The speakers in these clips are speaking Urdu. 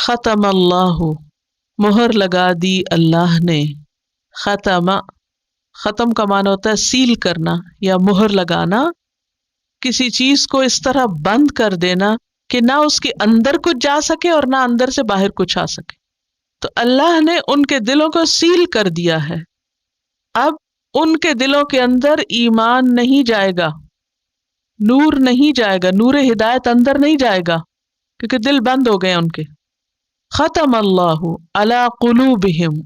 ختم اللہ، مہر لگا دی اللہ نے. ختم، ختم کا معنی ہوتا ہے سیل کرنا یا مہر لگانا، کسی چیز کو اس طرح بند کر دینا کہ نہ اس کے اندر کچھ جا سکے اور نہ اندر سے باہر کچھ آ سکے. تو اللہ نے ان کے دلوں کو سیل کر دیا ہے. اب ان کے دلوں کے اندر ایمان نہیں جائے گا، نور نہیں جائے گا، نور ہدایت اندر نہیں جائے گا، کیونکہ دل بند ہو گئے ان کے. ختم اللہ علی قلوبہم،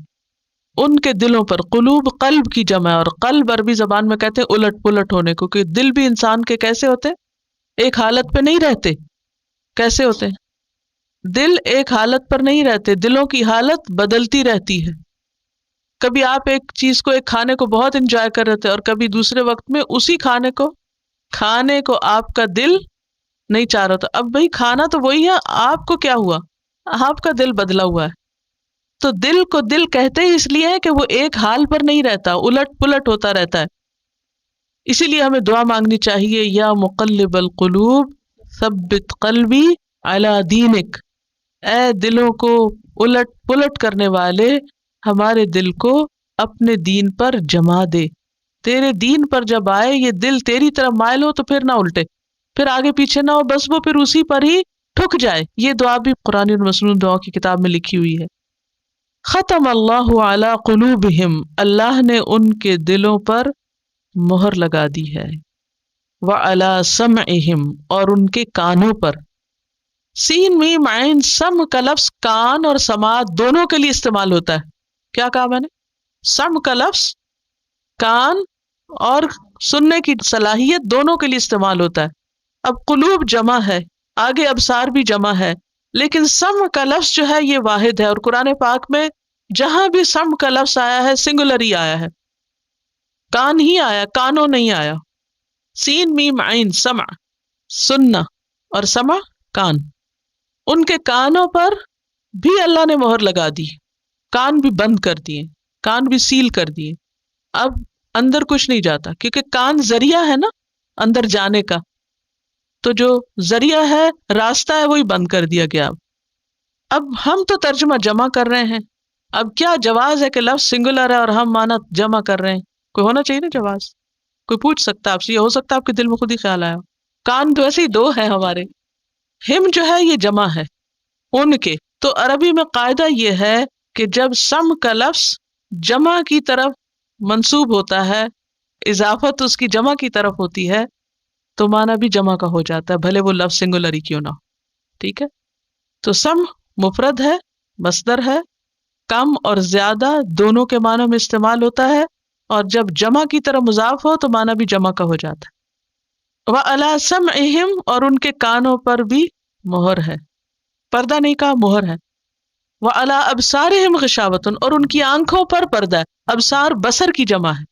ان کے دلوں پر. قلوب قلب کی جمع ہے، اور قلب عربی زبان میں کہتے ہیں الٹ پلٹ ہونے کو، کہ دل بھی انسان کے کیسے ہوتے ہیں؟ ایک حالت پہ نہیں رہتے. کیسے ہوتے ہیں؟ دل ایک حالت پر نہیں رہتے، دلوں کی حالت بدلتی رہتی ہے. کبھی آپ ایک چیز کو، ایک کھانے کو بہت انجوائے کر رہے تھے، اور کبھی دوسرے وقت میں اسی کھانے کو آپ کا دل نہیں چاہ رہا تھا. اب بھئی کھانا تو وہی ہے، آپ کو کیا ہوا؟ آپ کا دل بدلا ہوا ہے. تو دل کو دل کہتے ہی اس لیے ہے کہ وہ ایک حال پر نہیں رہتا، الٹ پلٹ ہوتا رہتا ہے. اسی لیے ہمیں دعا مانگنی چاہیے، یا مقلب القلوب ثبت قلبی علی دینک. اے دلوں کو الٹ پلٹ کرنے والے، ہمارے دل کو اپنے دین پر جما دے. تیرے دین پر جب آئے یہ دل تیری طرف مائل ہو تو پھر نہ الٹے، پھر آگے پیچھے نہ ہو، بس وہ پھر اسی پر ہی ٹھک جائے. یہ دعا بھی قرآن المسنون دعا کی کتاب میں لکھی ہوئی ہے. ختم اللہ علی قلوبہم، اللہ نے ان کے دلوں پر مہر لگا دی ہے. وعلی سمعہم، اور ان کے کانوں پر. سین میم عین سم کا لفظ کان اور سماعت دونوں کے لیے استعمال ہوتا ہے. کیا کہا میں نے؟ سم کا لفظ کان اور سننے کی صلاحیت دونوں کے لیے استعمال ہوتا ہے. اب قلوب جمع ہے، آگے ابصار بھی جمع ہے، لیکن سم کا لفظ جو ہے یہ واحد ہے. اور قرآن پاک میں جہاں بھی سم کا لفظ آیا ہے سنگولر ہی آیا ہے، کان ہی آیا، کانوں نہیں آیا. سین میم عین سمع، سننا، اور سمع کان. ان کے کانوں پر بھی اللہ نے مہر لگا دی، کان بھی بند کر دیے، کان بھی سیل کر دیے. اب اندر کچھ نہیں جاتا، کیونکہ کان ذریعہ ہے نا اندر جانے کا، تو جو ذریعہ ہے، راستہ ہے، وہی بند کر دیا گیا. اب ہم تو ترجمہ جمع کر رہے ہیں، اب کیا جواز ہے کہ لفظ سنگولر ہے اور ہم معنی جمع کر رہے ہیں؟ کوئی ہونا چاہیے نا جواز. کوئی پوچھ سکتا ہے آپ سے، یہ ہو سکتا ہے آپ کے دل میں خود ہی خیال آیا. کان تو ایسے ہی دو ہیں ہمارے، ہم جو ہے یہ جمع ہے ان کے. تو عربی میں قاعدہ یہ ہے کہ جب سم کا لفظ جمع کی طرف منسوب ہوتا ہے، اضافت اس کی جمع کی طرف ہوتی ہے، تو معنی بھی جمع کا ہو جاتا ہے، بھلے وہ لفظ سنگولر ہی کیوں نہ ہو. ٹھیک ہے؟ تو سم مفرد ہے، مصدر ہے، کم اور زیادہ دونوں کے معنوں میں استعمال ہوتا ہے، اور جب جمع کی طرف مضاف ہو تو معنی بھی جمع کا ہو جاتا ہے. وَعَلَىٰ سَمْعِهِمْ، اور ان کے کانوں پر بھی مہر ہے، پردہ نہیں کہا، مہر ہے. وَعَلَىٰ أَبْصَارِهِمْ غِشَاوَةٌ، اور ان کی آنکھوں پر پردہ ہے. ابصار بصر کی جمع ہے،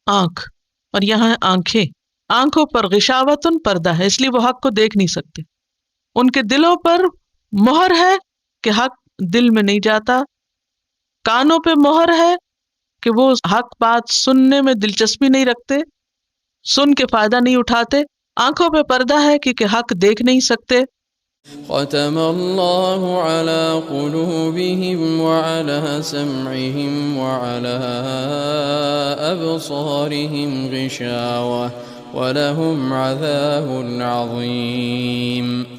آنکھ، اور یہاں ہے آنکھیں. آنکھوں پر غشاوتن پردہ ہے، اس لیے وہ حق کو دیکھ نہیں سکتے. ان کے دلوں پر مہر ہے کہ حق دل میں نہیں جاتا. کانوں پہ مہر ہے کہ وہ حق بات سننے میں دلچسپی نہیں رکھتے، سن کے فائدہ نہیں اٹھاتے. آنکھوں پہ پردہ ہے کیونکہ حق دیکھ نہیں سکتے. ختم اللہ علی قلوبہم وعلی سمعہم وعلی ابصارہم غشاوہ ولہم عذاب عظیم.